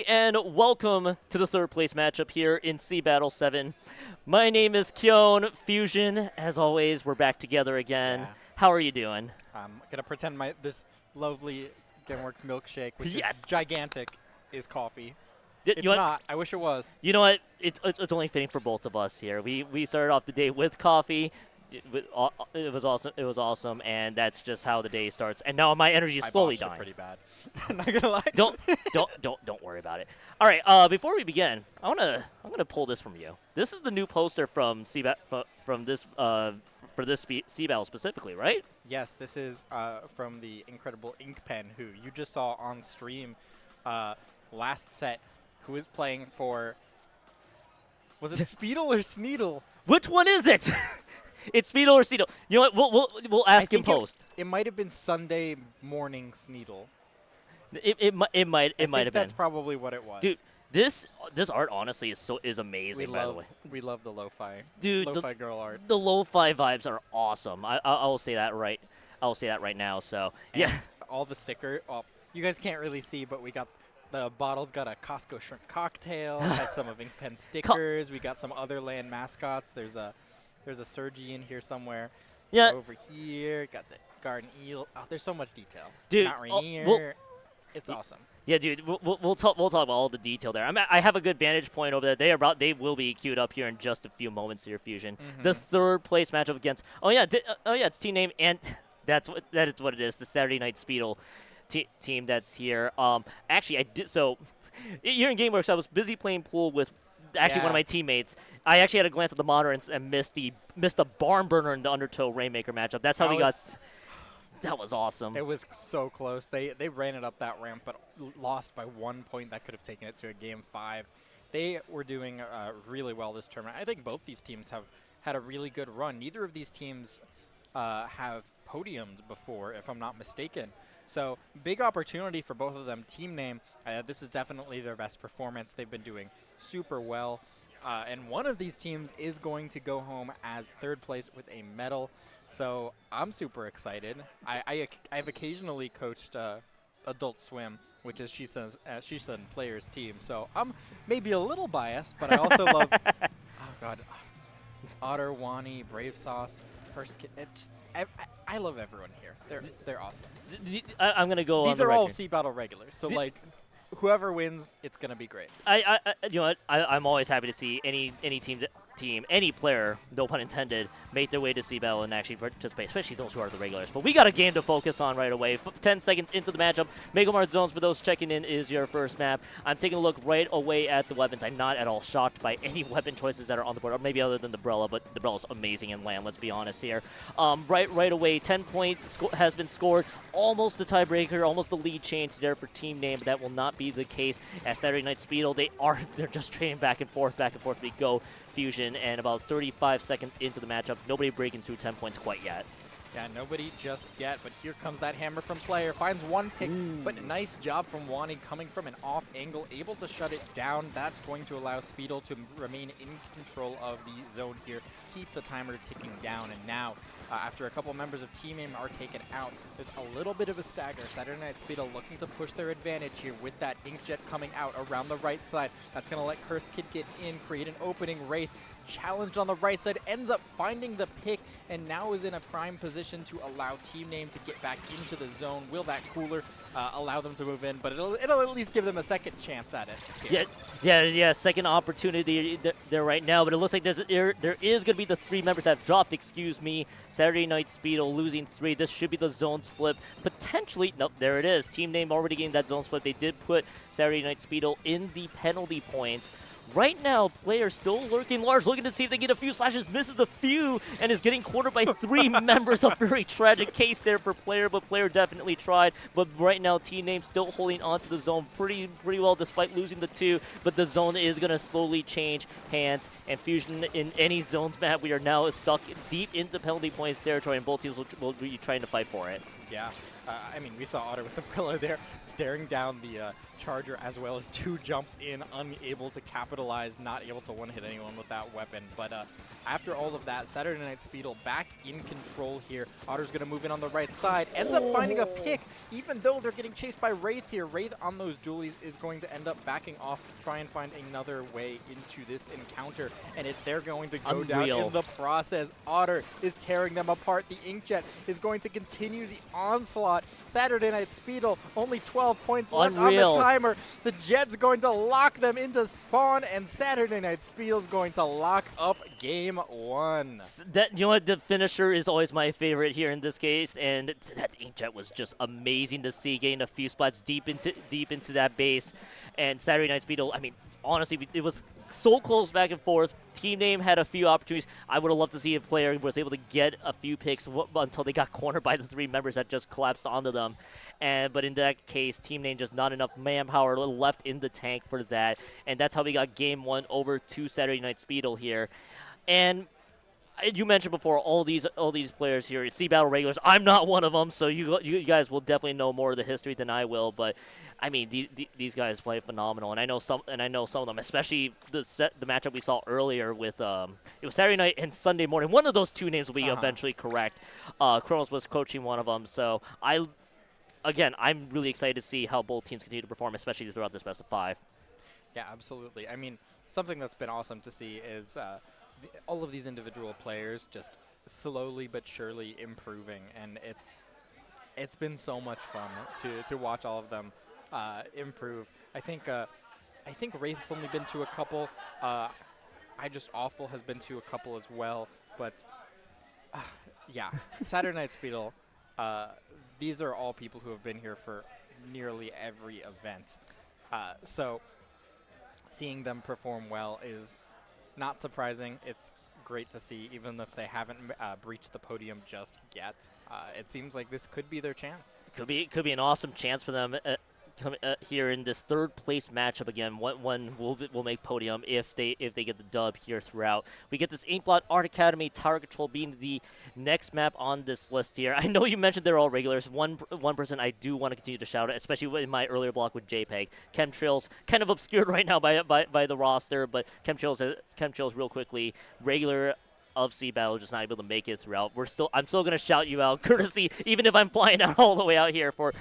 And welcome to the third place matchup here in SeaBATTLE 7. My name is Kyon Fusion. As always, we're back together again. Yeah. How are you doing? I'm gonna pretend this lovely Gameworks milkshake, which Yes! is gigantic, is coffee. You It's know what? not. I wish it was. You know what? It's only fitting for both of us here. We started off the day with coffee. It was awesome. It was awesome, and that's just how the day starts. And now my energy is I slowly botched it dying. pretty bad. I'm not gonna lie. Don't worry about it. All right. Before we begin, I'm gonna pull this from you. This is the new poster from from this for this SeaBATTLE specifically, right? Yes, this is from the incredible Ink Pen, who you just saw on stream last set, who is playing for. Was it Speedle or Sneedle? Which one is it? It's Speedle or Speedle. You know what? We'll ask him post. It might have been Sunday morning Sneedle. It might have been. That's probably what it was. Dude, this art honestly is amazing. By the way, we love the lo-fi. Dude, lo-fi girl art. The lo-fi vibes are awesome. I will say that right. I will say that right now. So and yeah, all the sticker. Well, you guys can't really see, but we got the bottle's got a Costco shrimp cocktail. Had some of Ink Pen stickers. We got some other land mascots. There's a Sergi in here somewhere. yeah. Over here, got the garden eel. Oh, there's so much detail. Dude, Not Rainier. It's awesome. Yeah, dude, we'll talk about all the detail there. I have a good vantage point over there. They will be queued up here in just a few moments here, Fusion. The third place matchup against. It's team name, and that is what it is. The Saturday Night Speedle team that's here. Actually, I did so. Here in Gameworks, I was busy playing pool with one of my teammates. I actually had a glance at the monitor and missed a barn burner in the Undertow Rainmaker matchup. That's how we got. That was awesome. It was so close. They ran it up that ramp, but lost by 1 point. That could have taken it to a game 5. They were doing really well this tournament. I think both these teams have had a really good run. Neither of these teams have podiumed before, if I'm not mistaken. So big opportunity for both of them. Team name, this is definitely their best performance. They've been doing super well. And one of these teams is going to go home as third place with a medal. So I'm super excited. I've occasionally coached Adult Swim, which is Shisun Players team. So I'm maybe a little biased, but I also love. Oh God, Otter, Wani, Brave Sauce, I love everyone here. They're awesome. I'm gonna go. These on are the all record. SeaBATTLE regulars. So like, whoever wins, it's gonna be great. You know what? I'm always happy to see any team, any player, no pun intended, make their way to SeaBATTLE and actually participate, especially those who are the regulars. But we got a game to focus on right away. 10 seconds into the matchup, Mega Mart Zones, for those checking in, is your first map. I'm taking a look right away at the weapons. I'm not at all shocked by any weapon choices that are on the board, or maybe other than the Brella, but the Brella's amazing in land, let's be honest here. Right away, 10 points has been scored. Almost the tiebreaker, almost the lead change there for team name, but that will not be the case at Saturday Night Speedle. They're just trading back and forth we go. Fusion, and about 35 seconds into the matchup, nobody breaking through 10 points quite yet. Yeah, nobody just yet, but here comes that hammer from player. Finds one pick, but nice job from Wani coming from an off angle, able to shut it down. That's going to allow Speedle to remain in control of the zone here, keep the timer ticking down, and now after a couple members of Team Aim are taken out, there's a little bit of a stagger. Saturday Night Speedle looking to push their advantage here with that Inkjet coming out around the right side. That's going to let Curse Kid get in, create an opening. Wraith challenged on the right side, ends up finding the pick, and now is in a prime position to allow Team Name to get back into the zone. Will that cooler allow them to move in? But it'll at least give them a second chance at it. Yeah, second opportunity there right now, but it looks like there is going to be the 3 members that have dropped, excuse me. Saturday Night Speedle losing 3. This should be the zones flip. Potentially, nope, there it is. Team name already getting that zone split. They did put Saturday Night Speedle in the penalty points. Right now, player still lurking large, looking to see if they get a few slashes, misses a few, and is getting cornered by 3 members. A very tragic case there for player, but player definitely tried. But right now, team name still holding on to the zone pretty well despite losing the 2, but the zone is going to slowly change hands. And Fusion, in any zones map, we are now stuck deep into penalty points territory, and both teams will be trying to fight for it. Yeah. I mean, we saw Otter with the Brilla there, staring down the Charger, as well as 2 jumps in, unable to capitalize, not able to one-hit anyone with that weapon. But after all of that, Saturday Night Speedle back in control here. Otter's going to move in on the right side, ends up finding a pick, even though they're getting chased by Wraith here. Wraith on those dualies is going to end up backing off to try and find another way into this encounter, and they're going to go down in the process. Otter is tearing them apart. The Inkjet is going to continue the onslaught. Saturday Night Speedle, only 12 points left on the timer. The Jet's going to lock them into spawn, and Saturday Night Speedle's going to lock up game one. That, you know what, the finisher is always my favorite here in this case, and that Inkjet was just amazing to see, getting a few spots deep into that base. And Saturday Night Speedle, I mean, honestly, it was so close back and forth. Team Name had a few opportunities. I would have loved to see a player who was able to get a few picks until they got cornered by the 3 members that just collapsed onto them. But in that case, Team Name just not enough manpower left in the tank for that. And that's how we got game 1 over to Saturday Night Speedle here. And you mentioned before all these players here. It's SeaBATTLE regulars. I'm not one of them, so you guys will definitely know more of the history than I will. But I mean, these guys play phenomenal, and I know some of them, especially the matchup we saw earlier with it was Saturday night and Sunday morning. One of those 2 names will be eventually correct. Kronos was coaching one of them, so I'm really excited to see how both teams continue to perform, especially throughout this best of 5. Yeah, absolutely. I mean, something that's been awesome to see is all of these individual players just slowly but surely improving, and it's been so much fun to watch all of them improve. I think Wraith's only been to a couple. I Just Awful has been to a couple as well, but yeah, Saturday Night Speedle. These are all people who have been here for nearly every event, so seeing them perform well is not surprising. It's great to see, even if they haven't breached the podium just yet. It seems like this could be their chance. Could be an awesome chance for them here in this 3rd place matchup again. One will make podium if they get the dub here throughout. We get this Inkblot Art Academy Tower Control being the next map on this list here. I know you mentioned they're all regulars. One person I do want to continue to shout out, especially in my earlier block with JPEG. Chemtrails, kind of obscured right now by the roster, but Chemtrails real quickly, regular of SeaBATTLE, just not able to make it throughout. I'm still gonna shout you out, courtesy, even if I'm flying out all the way out here for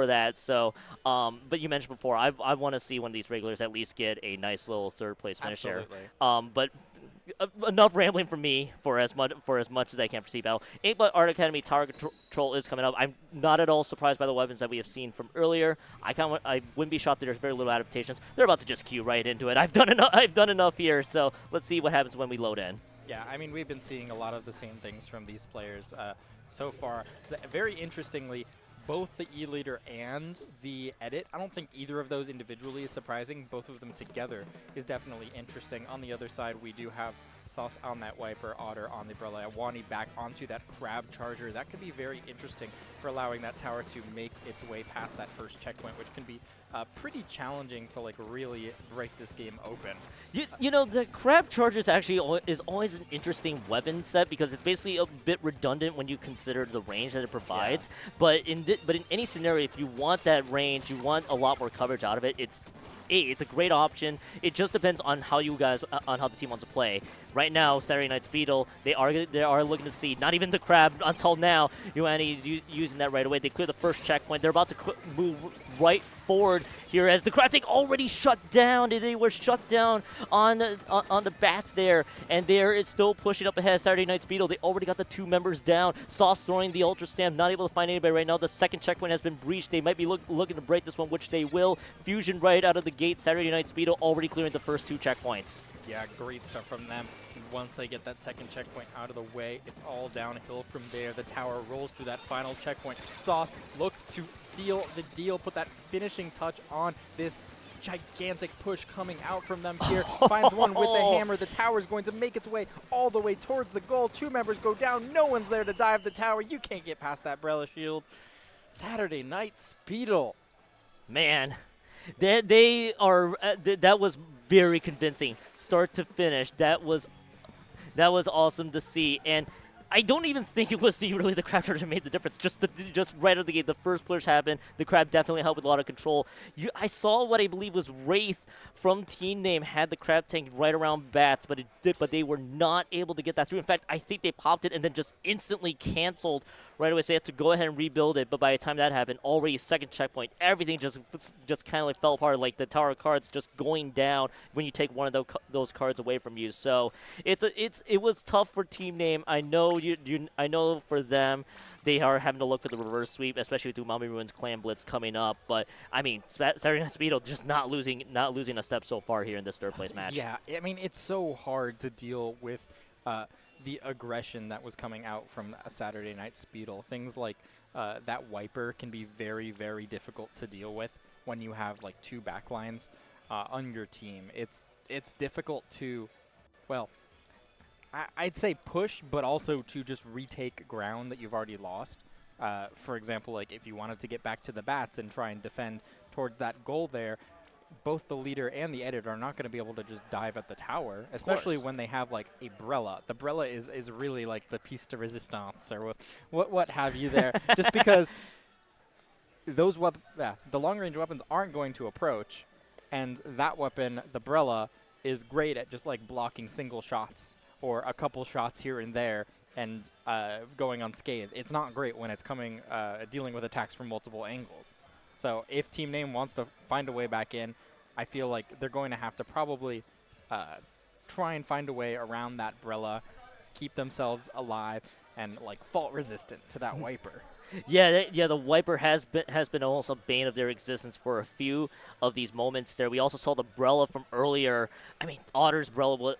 that. So, but you mentioned before, I want to see one of these regulars at least get a nice little 3rd place finish here. But enough rambling from me for as much as I can for SeaBATTLE. Inkblot Art Academy Tower Control is coming up. I'm not at all surprised by the weapons that we have seen from earlier. I wouldn't be shocked that there's very little adaptations. They're about to just queue right into it. I've done enough here, so let's see what happens when we load in. Yeah, I mean, we've been seeing a lot of the same things from these players so far. Very interestingly, both the E-Leader and the Edit, I don't think either of those individually is surprising. Both of them together is definitely interesting. On the other side, we do have Sauce on that Wiper, Otter on the Umbrella, Awani back onto that Crab Charger. That could be very interesting for allowing that tower to make its way past that first checkpoint, which can be pretty challenging to like really break this game open. You know, the Crab Charger is always an interesting weapon set because it's basically a bit redundant when you consider the range that it provides. Yeah. But in any scenario, if you want that range, you want a lot more coverage out of it. It's a great option. It just depends on how the team wants to play. Right now, Saturday Night Speedle, they are looking to see not even the crab until now. Yuani is using that right away. They clear the first checkpoint. They're about to move right forward here as the crab tank already shut down. They were shut down on the bats there, and they're still pushing up ahead. Saturday Night Speedle, they already got the 2 members down. Sauce throwing the Ultra Stamp, not able to find anybody right now. The second checkpoint has been breached. They might be looking to break this one, which they will. Fusion right out of the gate. Saturday Night Speedle already clearing the first 2 checkpoints. Yeah, great stuff from them. Once they get that second checkpoint out of the way, it's all downhill from there. The tower rolls through that final checkpoint. Sauce looks to seal the deal, put that finishing touch on this gigantic push coming out from them here. Finds one with the hammer. The tower's going to make its way all the way towards the goal. 2 members go down. No one's there to dive the tower. You can't get past that Brella shield. Saturday Night Speedle. Man. That was very convincing, start to finish. That was awesome to see. And I don't even think it was really the crab charger that made the difference. Just right out of the gate, the first push happened. The crab definitely helped with a lot of control. I saw what I believe was Wraith from Team Name had the crab tank right around bats, but they were not able to get that through. In fact, I think they popped it and then just instantly canceled right away. So they had to go ahead and rebuild it. But by the time that happened, already second checkpoint, everything just kind of like fell apart. Like the tower of cards just going down when you take one of those cards away from you. So it was tough for Team Name. I know I know for them, they are having to look for the reverse sweep, especially with Umami Ruins Clan Blitz coming up. But I mean, Saturday Night Speedle just not losing a step so far here in this third place match. Yeah, I mean, it's so hard to deal with the aggression that was coming out from Saturday Night Speedle. Things like that wiper can be very, very difficult to deal with when you have like two backlines on your team. It's difficult to, well, I'd say push, but also to just retake ground that you've already lost. For example, like if you wanted to get back to the bats and try and defend towards that goal there, both the leader and the editor are not going to be able to just dive at the tower, especially when they have like a Brella. The Brella is really like the piece de resistance or what have you there, just because those the long range weapons aren't going to approach, and that weapon, the Brella, is great at just like blocking single shots or a couple shots here and there and going unscathed. It's not great when it's coming dealing with attacks from multiple angles. So if Team Name wants to find a way back in, I feel like they're going to have to probably try and find a way around that Brella, keep themselves alive, and like fault resistant to that wiper. Yeah, the wiper has been almost a bane of their existence for a few of these moments there. We also saw the Brella from earlier. I mean, Otter's Brella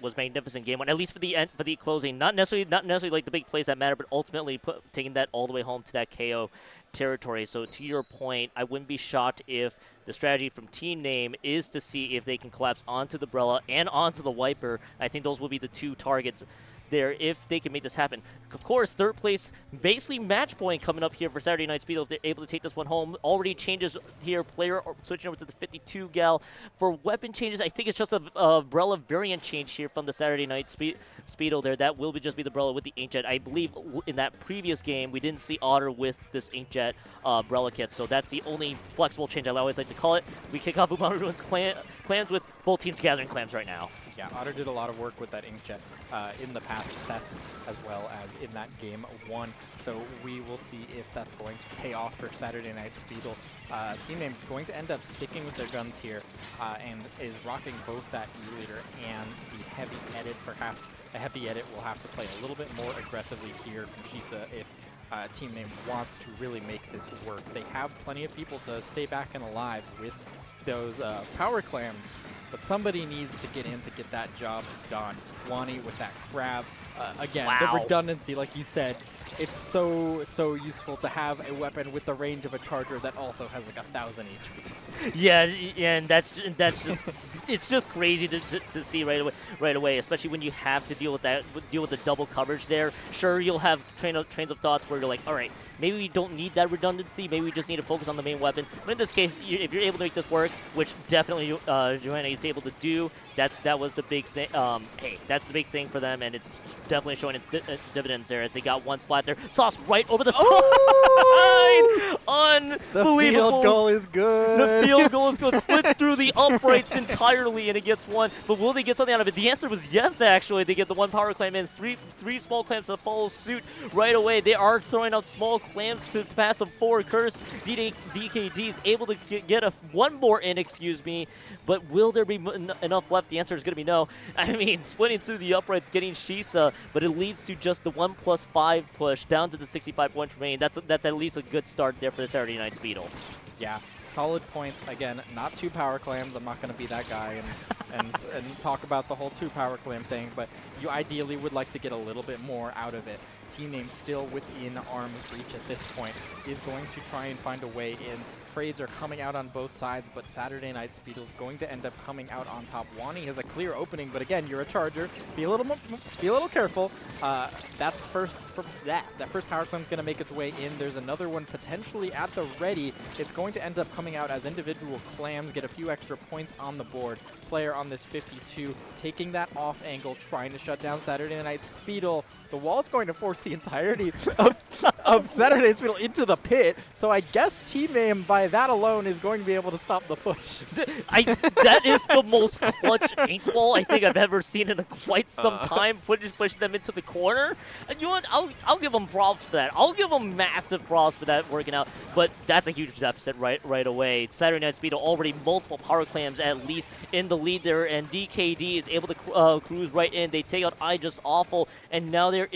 was magnificent game one, at least for the closing. Not necessarily like the big plays that matter, but ultimately taking that all the way home to that KO territory. So to your point, I wouldn't be shocked if the strategy from Team Name is to see if they can collapse onto the Brella and onto the wiper. I think those will be the two targets there if they can make this happen. Of course, third place, basically match point coming up here for Saturday Night Speedle if they're able to take this one home. Already changes here, player switching over to the 52 gal. For weapon changes, I think it's just a Brella variant change here from the Saturday Night Speedle there. That will just be the Brella with the Inkjet. I believe in that previous game, we didn't see Otter with this Inkjet Brella kit, so that's the only flexible change I always like to call it. We kick off Umami Ruins clans with both teams gathering clams right now. Yeah, Otter did a lot of work with that Inkjet in the past sets as well as in that game one. So we will see if that's going to pay off for Saturday Night Speedle. Team Name is going to end up sticking with their guns here and is rocking both that E-Leader and the heavy edit. Perhaps a heavy edit will have to play a little bit more aggressively here from Shisa if Team Name wants to really make this work. They have plenty of people to stay back and alive with those power clams, but somebody needs to get in to get that job done. Wani with that grab. Again, the redundancy, like you said, it's so useful to have a weapon with the range of a charger that also has like 1,000 HP. Yeah, and that's just it's just crazy to see right away, especially when you have to deal with the double coverage there. Sure, you'll have trains of thoughts where you're like, all right, maybe we don't need that redundancy. Maybe we just need to focus on the main weapon. But in this case, if you're able to make this work, which definitely Johanna is able to do, that was the big thing. Hey, that's the big thing for them, and it's definitely showing its dividends there as they got one splat there. Sauce right over the side! Unbelievable! The field goal is good! The field goal is good. Splits through the uprights entirely, and it gets one. But will they get something out of it? The answer was yes, actually. They get the one power clam in. Three small clams to follow suit right away. They are throwing out small clams to pass them forward. Curse DKD is able to get one more in, excuse me. But will there be enough left? The answer is going to be no. I mean, splitting through the uprights, getting Shisa, but it leads to just the 1+5 push down to the 65 points remaining. That's at least a good start there for the Saturday Night Speedle. Yeah, solid points. Again, not 2 power clams. I'm not going to be that guy and talk about the whole 2 power clam thing, but you ideally would like to get a little bit more out of it. Team Name still within arm's reach at this point is going to try and find a way in. Trades are coming out on both sides, but Saturday Night Speedle is going to end up coming out on top. Wani has a clear opening, but again, you're a charger. Be a little careful. That first power clam is going to make its way in. There's another one potentially at the ready. It's going to end up coming coming out as individual clams, get a few extra points on the board. Player on this 52 taking that off angle, trying to shut down Saturday Night Speedle. The wall's going to force the entirety of Saturday Night Speedle into the pit, so I guess Team Name by that alone is going to be able to stop the push. That is the most clutch ink ball I think I've ever seen in quite some time, pushing them into the corner. And you know what? I'll give them props for that. I'll give them massive props for that working out, but that's a huge deficit right away. Saturday Night Speedle already multiple power clams at least in the lead there, and DKD is able to cruise right in. They take out I Just Awful, and now there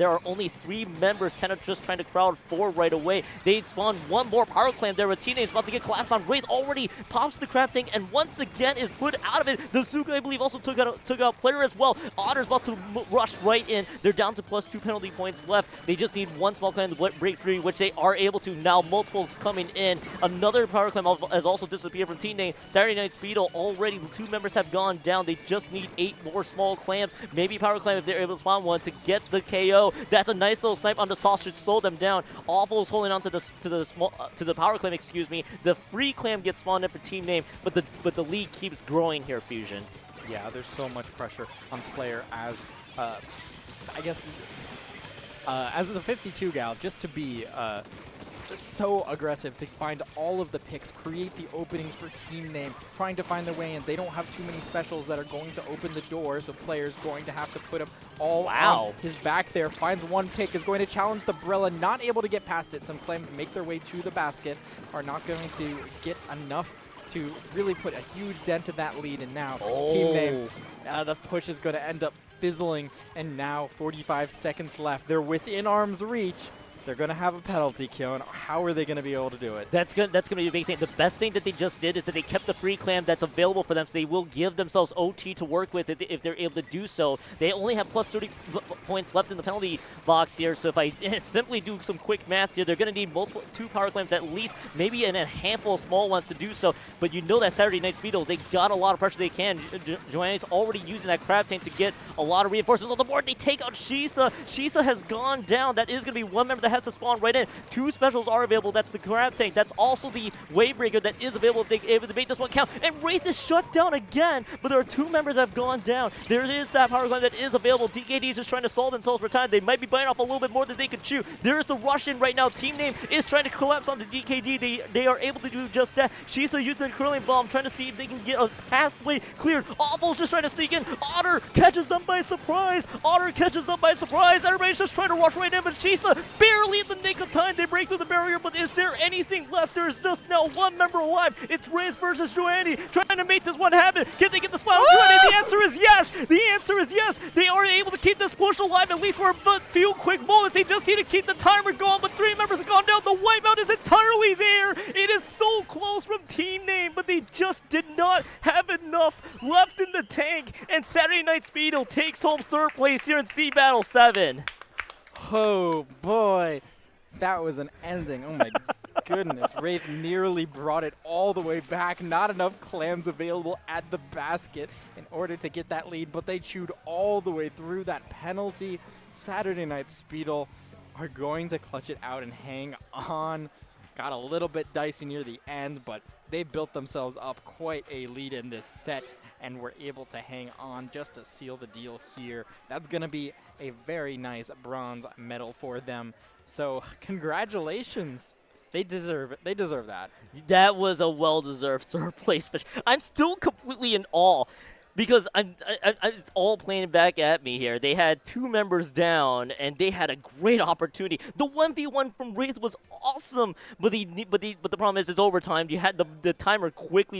are only 3 members kind of just trying to crowd 4 right away. They spawn one more power clam there with Teenage about to get collapsed on. Wraith already pops the crab tank and once again is put out of it. The Suka, I believe, also took out player as well. Otter's about to rush right in. They're down to +2 penalty points left. They just need one small clam to break free, which they are able to. Now multiples coming in. Another power clam has also disappeared from Team Name. Saturday Night Speedle already, 2 members have gone down. They just need 8 more small clams. Maybe power clam if they're able to spawn one to get the KO. That's a nice little snipe on the sausage, slow them down. Awful is holding on to the power clam, excuse me. The free clam gets spawned in for Team Name, but the lead keeps growing here, Fusion. Yeah, there's so much pressure on player as, I guess, as the 52 gal, just to be so aggressive to find all of the picks, create the openings for Team Name, trying to find their way in. They don't have too many specials that are going to open the door, so players going to have to put him all on his back there. Finds one pick, is going to challenge the Brilla, not able to get past it. Some clams make their way to the basket, are not going to get enough to really put a huge dent in that lead, and now Team Name, the push is going to end up fizzling, and now 45 seconds left. They're within arm's reach. They're going to have a penalty kill, and how are they going to be able to do it? That's going to be a big thing. The best thing that they just did is that they kept the free clam that's available for them, so they will give themselves OT to work with if they're able to do so. They only have +30 points left in the penalty box here, so if I simply do some quick math here, they're going to need 2 power clams at least, maybe a handful of small ones to do so. But you know that Saturday Night Speedle, they got a lot of pressure they can. Joanne's already using that crab tank to get a lot of reinforcements on the board. They take out Shisa. Shisa has gone down. That is going to be one member that has to spawn right in. 2 specials are available. That's the crab tank. That's also the wave breaker that is available if they're able to make this one count. And Wraith is shut down again, but there are 2 members that have gone down. There is that power climb that is available. DKD is just trying to stall themselves for time. They might be biting off a little bit more than they could chew. There is the rush in right now. Team Name is trying to collapse on the DKD. They are able to do just that. Shisa using the curling bomb, trying to see if they can get a pathway cleared. Awful's just trying to sneak in. Otter catches them by surprise. Everybody's just trying to rush right in, but Shisa barely in the nick of time. They break through the barrier, but is there anything left? There is just now 1 member alive. It's Riz versus Joanne trying to make this one happen. Can they get the spot on Joanne? The answer is yes. The answer is yes. They are able to keep this push alive at least for a few quick moments. They just need to keep the timer going, but 3 members have gone down. The wipeout is entirely there. It is so close from Team Name, but they just did not have enough left in the tank. And Saturday Night Speedle takes home 3rd place here in SeaBATTLE 7. Oh boy, that was an ending. Oh my goodness. Wraith nearly brought it all the way back. Not enough clams available at the basket in order to get that lead, but they chewed all the way through that penalty. Saturday Night Speedle are going to clutch it out and hang on. Got a little bit dicey near the end, but they built themselves up quite a lead in this set and were able to hang on just to seal the deal here. That's going to be a very nice bronze medal for them. So congratulations. They deserve it. They deserve that. That was a well-deserved 3rd place finish. I'm still completely in awe because it's all playing back at me here. They had 2 members down, and they had a great opportunity. The 1v1 from Wraith was awesome, but the problem is it's overtime. You had the timer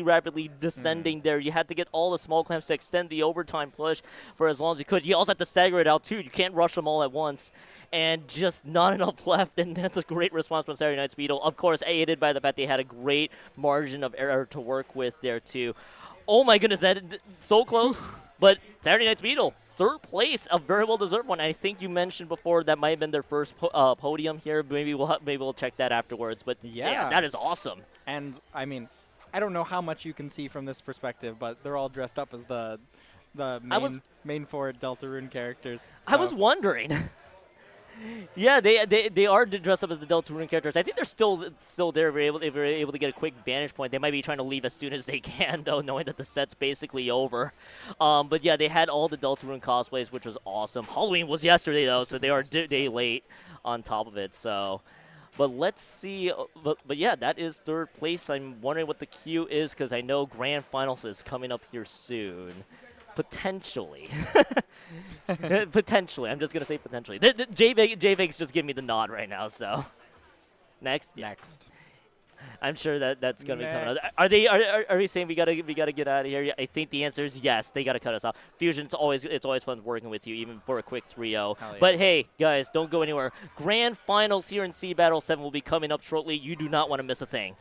rapidly descending there. You had to get all the small clams to extend the overtime push for as long as you could. You also have to stagger it out too. You can't rush them all at once. And just not enough left, and that's a great response from Saturday Night Speedle. Of course, aided by the fact they had a great margin of error to work with there too. Oh my goodness, that so close. But Saturday Night Speedle, 3rd place, a very well-deserved one. I think you mentioned before that might have been their first podium here. Maybe we'll check that afterwards. But yeah, that is awesome. And I mean, I don't know how much you can see from this perspective, but they're all dressed up as the main 4 Deltarune characters. So. I was wondering. Yeah, they are dressed up as the Deltarune characters. I think they're still there. If we're able to get a quick vantage point, they might be trying to leave as soon as they can, though, knowing that the set's basically over. But yeah, they had all the Deltarune cosplays, which was awesome. Halloween was yesterday though, so they are day late on top of it. So, but let's see. But yeah, that is third place. I'm wondering what the queue is because I know Grand Finals is coming up here soon. Potentially. Potentially. I'm just going to say potentially. JVig's just giving me the nod right now, so. Next? Yeah. Next. I'm sure that's going to be coming up. Are we saying we gotta get out of here? Yeah, I think the answer is yes. They got to cut us off. Fusion, it's always fun working with you, even for a quick 3-0. Yeah. But hey, guys, don't go anywhere. Grand Finals here in SeaBATTLE 7 will be coming up shortly. You do not want to miss a thing.